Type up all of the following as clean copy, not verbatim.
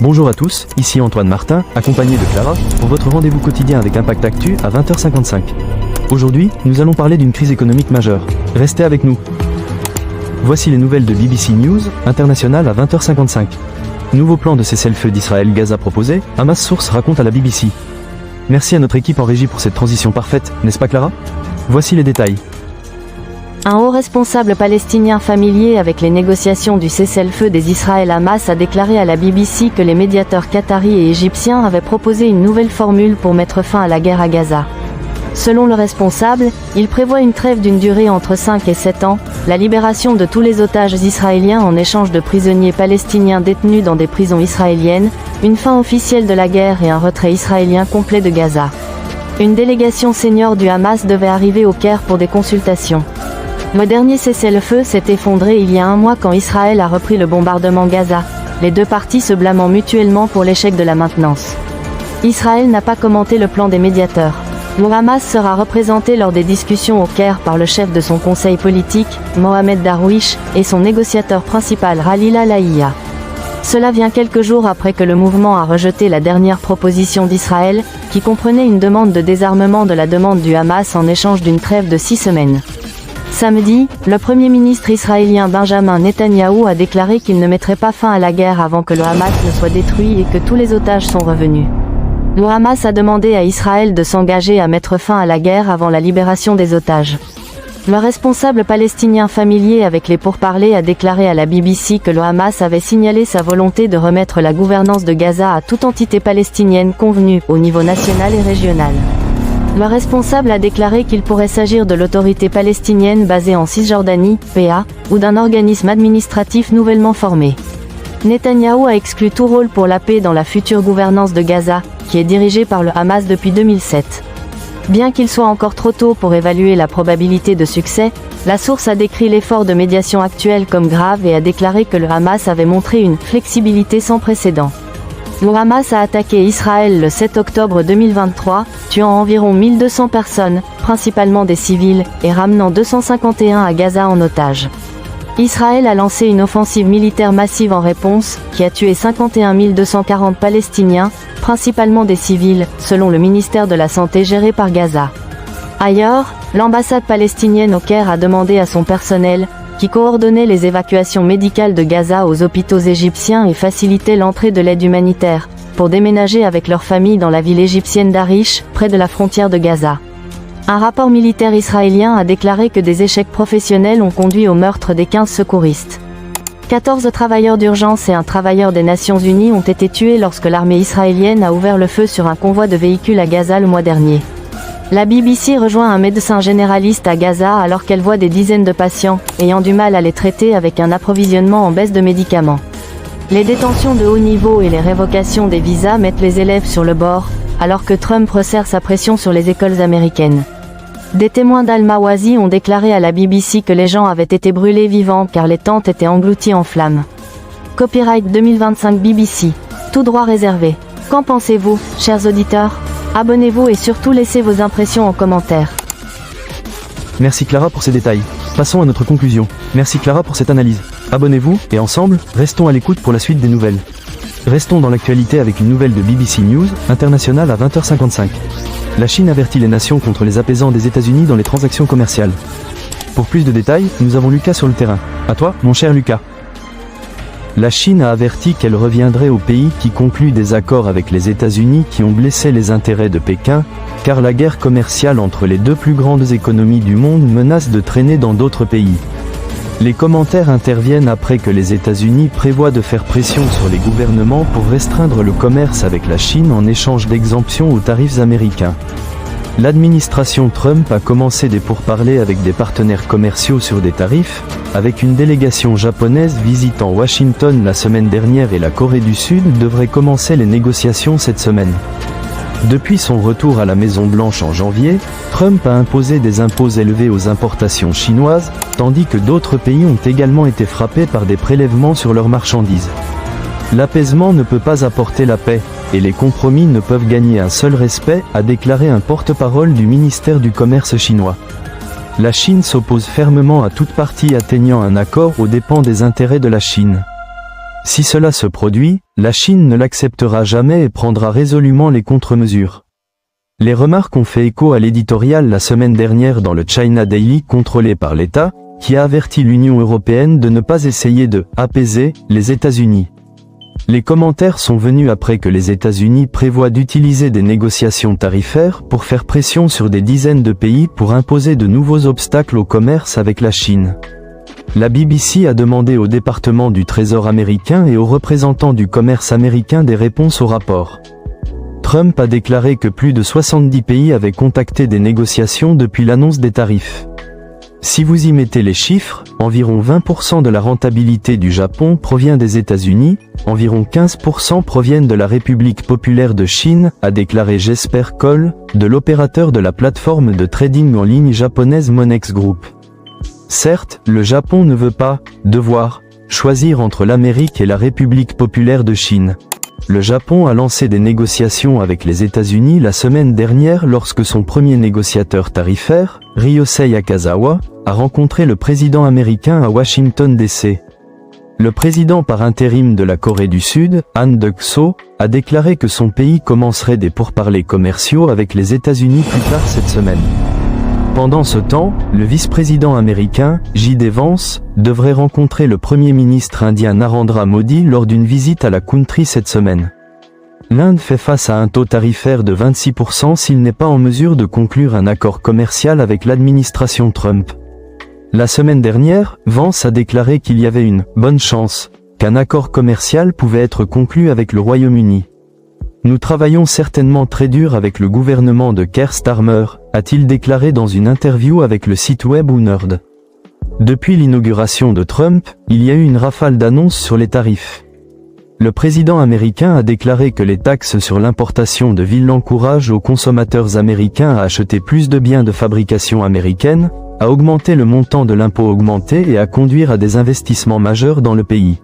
Bonjour à tous, ici Antoine Martin, accompagné de Clara, pour votre rendez-vous quotidien avec Impact Actu à 20h55. Aujourd'hui, nous allons parler d'une crise économique majeure. Restez avec nous. Voici les nouvelles de BBC News, international à 20h55. Nouveau plan de cessez-le-feu d'Israël-Gaza proposé, Hamas Source raconte à la BBC. Merci à notre équipe en régie pour cette transition parfaite, n'est-ce pas Clara? Voici les détails. Un haut responsable palestinien familier avec les négociations du cessez-le-feu des Israël-Hamas a déclaré à la BBC que les médiateurs qataris et égyptiens avaient proposé une nouvelle formule pour mettre fin à la guerre à Gaza. Selon le responsable, il prévoit une trêve d'une durée entre 5 et 7 ans, la libération de tous les otages israéliens en échange de prisonniers palestiniens détenus dans des prisons israéliennes, une fin officielle de la guerre et un retrait israélien complet de Gaza. Une délégation senior du Hamas devait arriver au Caire pour des consultations. Le dernier cessez-le-feu s'est effondré il y a un mois quand Israël a repris le bombardement Gaza, les deux parties se blâmant mutuellement pour l'échec de la maintenance. Israël n'a pas commenté le plan des médiateurs. Le Hamas sera représenté lors des discussions au Caire par le chef de son conseil politique, Mohamed Darwish, et son négociateur principal Khalil Al-Hayya. Cela vient quelques jours après que le mouvement a rejeté la dernière proposition d'Israël, qui comprenait une demande de désarmement de la demande du Hamas en échange d'une trêve de 6 semaines. Samedi, le Premier ministre israélien Benjamin Netanyahou a déclaré qu'il ne mettrait pas fin à la guerre avant que le Hamas ne soit détruit et que tous les otages sont revenus. Le Hamas a demandé à Israël de s'engager à mettre fin à la guerre avant la libération des otages. Le responsable palestinien familier avec les pourparlers a déclaré à la BBC que le Hamas avait signalé sa volonté de remettre la gouvernance de Gaza à toute entité palestinienne convenue, au niveau national et régional. Le responsable a déclaré qu'il pourrait s'agir de l'autorité palestinienne basée en Cisjordanie, PA, ou d'un organisme administratif nouvellement formé. Netanyahou a exclu tout rôle pour la paix dans la future gouvernance de Gaza, qui est dirigée par le Hamas depuis 2007. Bien qu'il soit encore trop tôt pour évaluer la probabilité de succès, la source a décrit l'effort de médiation actuel comme grave et a déclaré que le Hamas avait montré une flexibilité sans précédent. Le Hamas a attaqué Israël le 7 octobre 2023, tuant environ 1200 personnes, principalement des civils, et ramenant 251 à Gaza en otage. Israël a lancé une offensive militaire massive en réponse, qui a tué 51 240 Palestiniens, principalement des civils, selon le ministère de la Santé géré par Gaza. Ailleurs, l'ambassade palestinienne au Caire a demandé à son personnel, qui coordonnait les évacuations médicales de Gaza aux hôpitaux égyptiens et facilitait l'entrée de l'aide humanitaire, pour déménager avec leur famille dans la ville égyptienne d'Arish, près de la frontière de Gaza. Un rapport militaire israélien a déclaré que des échecs professionnels ont conduit au meurtre des 15 secouristes. 14 travailleurs d'urgence et un travailleur des Nations Unies ont été tués lorsque l'armée israélienne a ouvert le feu sur un convoi de véhicules à Gaza le mois dernier. La BBC rejoint un médecin généraliste à Gaza alors qu'elle voit des dizaines de patients, ayant du mal à les traiter avec un approvisionnement en baisse de médicaments. Les détentions de haut niveau et les révocations des visas mettent les élèves sur le bord, alors que Trump resserre sa pression sur les écoles américaines. Des témoins d'Al-Mawazi ont déclaré à la BBC que les gens avaient été brûlés vivants car les tentes étaient englouties en flammes. Copyright 2025 BBC. Tout droit réservé. Qu'en pensez-vous, chers auditeurs? Abonnez-vous et surtout laissez vos impressions en commentaire. Merci Clara pour ces détails. Passons à notre conclusion. Merci Clara pour cette analyse. Abonnez-vous, et ensemble, restons à l'écoute pour la suite des nouvelles. Restons dans l'actualité avec une nouvelle de BBC News, internationale à 20h55. La Chine avertit les nations contre les apaisants des États-Unis dans les transactions commerciales. Pour plus de détails, nous avons Lucas sur le terrain. À toi, mon cher Lucas. La Chine a averti qu'elle reviendrait au pays qui conclut des accords avec les États-Unis qui ont blessé les intérêts de Pékin, car la guerre commerciale entre les deux plus grandes économies du monde menace de traîner dans d'autres pays. Les commentaires interviennent après que les États-Unis prévoient de faire pression sur les gouvernements pour restreindre le commerce avec la Chine en échange d'exemptions aux tarifs américains. L'administration Trump a commencé des pourparlers avec des partenaires commerciaux sur des tarifs, avec une délégation japonaise visitant Washington la semaine dernière et la Corée du Sud devrait commencer les négociations cette semaine. Depuis son retour à la Maison-Blanche en janvier, Trump a imposé des impôts élevés aux importations chinoises, tandis que d'autres pays ont également été frappés par des prélèvements sur leurs marchandises. L'apaisement ne peut pas apporter la paix, et les compromis ne peuvent gagner un seul respect, a déclaré un porte-parole du ministère du Commerce chinois. La Chine s'oppose fermement à toute partie atteignant un accord aux dépens des intérêts de la Chine. Si cela se produit, la Chine ne l'acceptera jamais et prendra résolument les contre-mesures. Les remarques ont fait écho à l'éditorial la semaine dernière dans le China Daily contrôlé par l'État, qui a averti l'Union européenne de ne pas essayer de « apaiser » les États-Unis. Les commentaires sont venus après que les États-Unis prévoient d'utiliser des négociations tarifaires pour faire pression sur des dizaines de pays pour imposer de nouveaux obstacles au commerce avec la Chine. La BBC a demandé au département du Trésor américain et aux représentants du commerce américain des réponses au rapport. Trump a déclaré que plus de 70 pays avaient contacté des négociations depuis l'annonce des tarifs. Si vous y mettez les chiffres, environ 20% de la rentabilité du Japon provient des États-Unis, environ 15% proviennent de la République populaire de Chine, a déclaré Jesper Koll, de l'opérateur de la plateforme de trading en ligne japonaise Monex Group. Certes, le Japon ne veut pas devoir choisir entre l'Amérique et la République populaire de Chine. Le Japon a lancé des négociations avec les États-Unis la semaine dernière lorsque son premier négociateur tarifaire, Ryosei Akazawa, a rencontré le président américain à Washington DC. Le président par intérim de la Corée du Sud, Han Duck-soo, a déclaré que son pays commencerait des pourparlers commerciaux avec les États-Unis plus tard cette semaine. Pendant ce temps, le vice-président américain, J.D. Vance, devrait rencontrer le premier ministre indien Narendra Modi lors d'une visite à la country cette semaine. L'Inde fait face à un taux tarifaire de 26% s'il n'est pas en mesure de conclure un accord commercial avec l'administration Trump. La semaine dernière, Vance a déclaré qu'il y avait une « bonne chance » qu'un accord commercial pouvait être conclu avec le Royaume-Uni. Nous travaillons certainement très dur avec le gouvernement de Keir Starmer, a-t-il déclaré dans une interview avec le site web Nerd. Depuis l'inauguration de Trump, il y a eu une rafale d'annonces sur les tarifs. Le président américain a déclaré que les taxes sur l'importation de villes encouragent aux consommateurs américains à acheter plus de biens de fabrication américaine, à augmenter le montant de l'impôt augmenté et à conduire à des investissements majeurs dans le pays.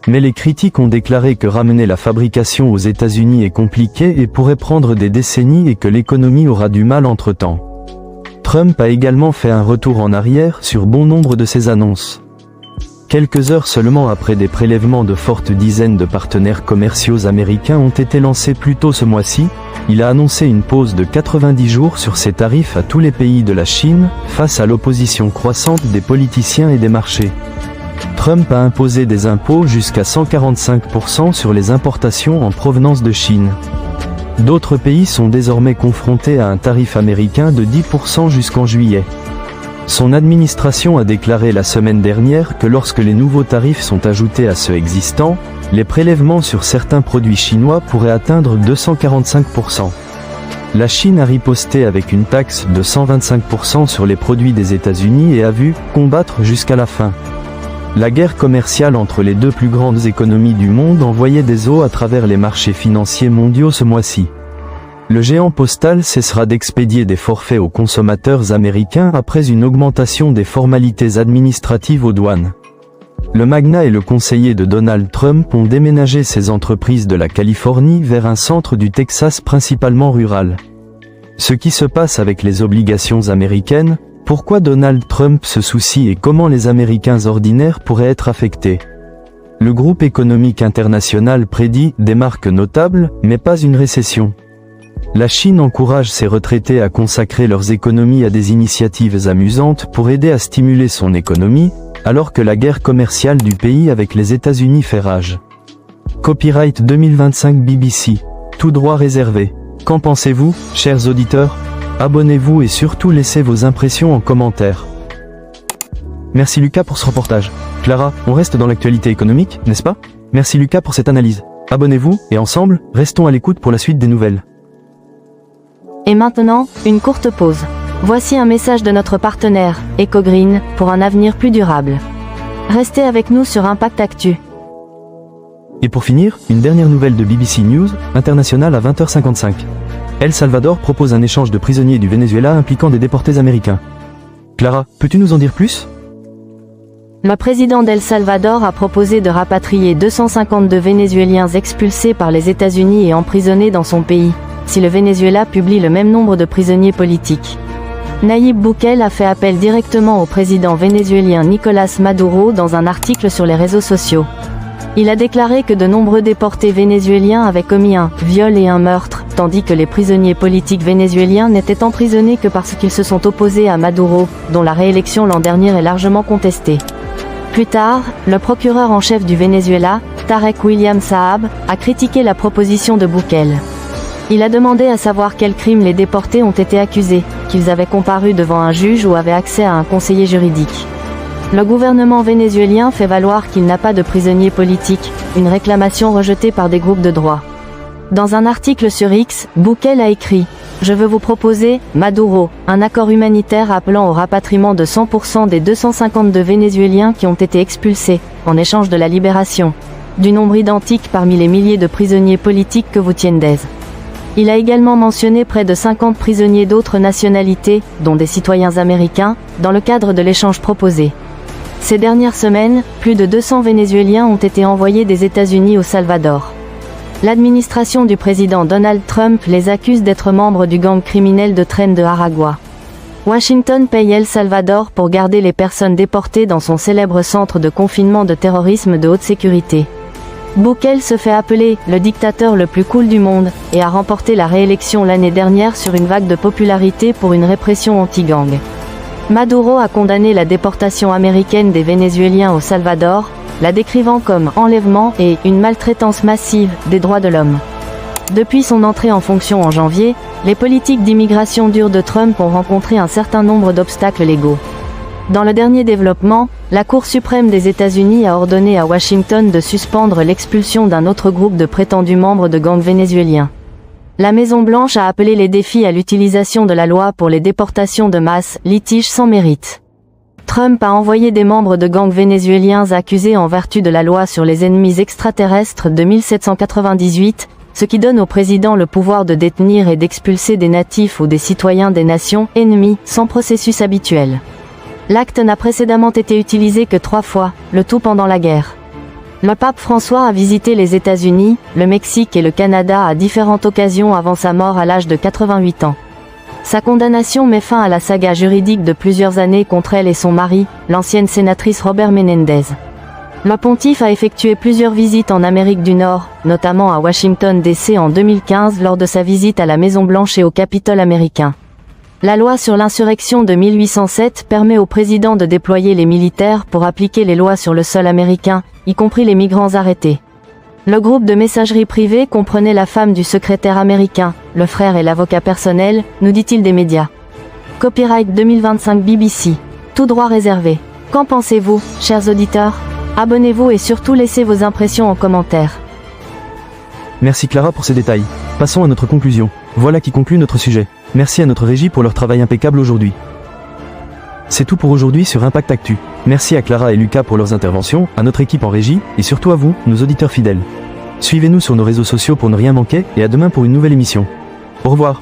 Mais les critiques ont déclaré que ramener la fabrication aux États-Unis est compliqué et pourrait prendre des décennies et que l'économie aura du mal entre-temps. Trump a également fait un retour en arrière sur bon nombre de ses annonces. Quelques heures seulement après des prélèvements de fortes dizaines de partenaires commerciaux américains ont été lancés plus tôt ce mois-ci, il a annoncé une pause de 90 jours sur ses tarifs à tous les pays de la Chine, face à l'opposition croissante des politiciens et des marchés. Trump a imposé des impôts jusqu'à 145% sur les importations en provenance de Chine. D'autres pays sont désormais confrontés à un tarif américain de 10% jusqu'en juillet. Son administration a déclaré la semaine dernière que lorsque les nouveaux tarifs sont ajoutés à ceux existants, les prélèvements sur certains produits chinois pourraient atteindre 245%. La Chine a riposté avec une taxe de 125% sur les produits des États-Unis et a vu « combattre jusqu'à la fin ». La guerre commerciale entre les deux plus grandes économies du monde envoyait des eaux à travers les marchés financiers mondiaux ce mois-ci. Le géant postal cessera d'expédier des forfaits aux consommateurs américains après une augmentation des formalités administratives aux douanes. Le magnat et le conseiller de Donald Trump ont déménagé ses entreprises de la Californie vers un centre du Texas principalement rural. Ce qui se passe avec les obligations américaines, pourquoi Donald Trump se soucie et comment les Américains ordinaires pourraient être affectés. Le groupe économique international prédit des marques notables, mais pas une récession. La Chine encourage ses retraités à consacrer leurs économies à des initiatives amusantes pour aider à stimuler son économie, alors que la guerre commerciale du pays avec les États-Unis fait rage. Copyright 2025 BBC. Tout droit réservé. Qu'en pensez-vous, chers auditeurs ? Abonnez-vous et surtout laissez vos impressions en commentaire. Merci Lucas pour ce reportage. Clara, on reste dans l'actualité économique, n'est-ce pas ? Merci Lucas pour cette analyse. Abonnez-vous et ensemble, restons à l'écoute pour la suite des nouvelles. Et maintenant, une courte pause. Voici un message de notre partenaire, EcoGreen, pour un avenir plus durable. Restez avec nous sur Impact Actu. Et pour finir, une dernière nouvelle de BBC News, internationale à 20h55. El Salvador propose un échange de prisonniers du Venezuela impliquant des déportés américains. Clara, peux-tu nous en dire plus ? Le président d'El Salvador a proposé de rapatrier 252 Vénézuéliens expulsés par les États-Unis et emprisonnés dans son pays, si le Venezuela publie le même nombre de prisonniers politiques. Nayib Bukele a fait appel directement au président vénézuélien Nicolás Maduro dans un article sur les réseaux sociaux. Il a déclaré que de nombreux déportés vénézuéliens avaient commis un viol et un meurtre, tandis que les prisonniers politiques vénézuéliens n'étaient emprisonnés que parce qu'ils se sont opposés à Maduro, dont la réélection l'an dernier est largement contestée. Plus tard, le procureur en chef du Venezuela, Tarek William Saab, a critiqué la proposition de Bukele. Il a demandé à savoir quels crimes les déportés ont été accusés, qu'ils avaient comparu devant un juge ou avaient accès à un conseiller juridique. Le gouvernement vénézuélien fait valoir qu'il n'a pas de prisonniers politiques, une réclamation rejetée par des groupes de droit. Dans un article sur X, Bukele a écrit « Je veux vous proposer, Maduro, un accord humanitaire appelant au rapatriement de 100% des 252 Vénézuéliens qui ont été expulsés, en échange de la libération du nombre identique parmi les milliers de prisonniers politiques que vous tiendez. » Il a également mentionné près de 50 prisonniers d'autres nationalités, dont des citoyens américains, dans le cadre de l'échange proposé. Ces dernières semaines, plus de 200 Vénézuéliens ont été envoyés des États-Unis au Salvador. L'administration du président Donald Trump les accuse d'être membres du gang criminel de Tren de Aragua. Washington paye El Salvador pour garder les personnes déportées dans son célèbre centre de confinement de terrorisme de haute sécurité. Bukele se fait appeler « le dictateur le plus cool du monde » et a remporté la réélection l'année dernière sur une vague de popularité pour une répression anti-gang. Maduro a condamné la déportation américaine des Vénézuéliens au Salvador, la décrivant comme « enlèvement » et « une maltraitance massive » des droits de l'homme. Depuis son entrée en fonction en janvier, les politiques d'immigration dures de Trump ont rencontré un certain nombre d'obstacles légaux. Dans le dernier développement, la Cour suprême des États-Unis a ordonné à Washington de suspendre l'expulsion d'un autre groupe de prétendus membres de gangs vénézuéliens. La Maison-Blanche a appelé les défis à l'utilisation de la loi pour les déportations de masse, litige sans mérite. Trump a envoyé des membres de gangs vénézuéliens accusés en vertu de la loi sur les ennemis extraterrestres de 1798, ce qui donne au président le pouvoir de détenir et d'expulser des natifs ou des citoyens des nations ennemies, sans processus habituel. L'acte n'a précédemment été utilisé que 3 fois, le tout pendant la guerre. Le pape François a visité les États-Unis, le Mexique et le Canada à différentes occasions avant sa mort à l'âge de 88 ans. Sa condamnation met fin à la saga juridique de plusieurs années contre elle et son mari, l'ancienne sénatrice Robert Menendez. Le pontife a effectué plusieurs visites en Amérique du Nord, notamment à Washington DC en 2015 lors de sa visite à la Maison-Blanche et au Capitole américain. La loi sur l'insurrection de 1807 permet au président de déployer les militaires pour appliquer les lois sur le sol américain, y compris les migrants arrêtés. Le groupe de messagerie privée comprenait la femme du secrétaire américain, le frère et l'avocat personnel, nous dit-il des médias. Copyright 2025 BBC. Tout droit réservé. Qu'en pensez-vous, chers auditeurs ? Abonnez-vous et surtout laissez vos impressions en commentaire. Merci Clara pour ces détails. Passons à notre conclusion. Voilà qui conclut notre sujet. Merci à notre régie pour leur travail impeccable aujourd'hui. C'est tout pour aujourd'hui sur Impact Actu. Merci à Clara et Lucas pour leurs interventions, à notre équipe en régie, et surtout à vous, nos auditeurs fidèles. Suivez-nous sur nos réseaux sociaux pour ne rien manquer, et à demain pour une nouvelle émission. Au revoir.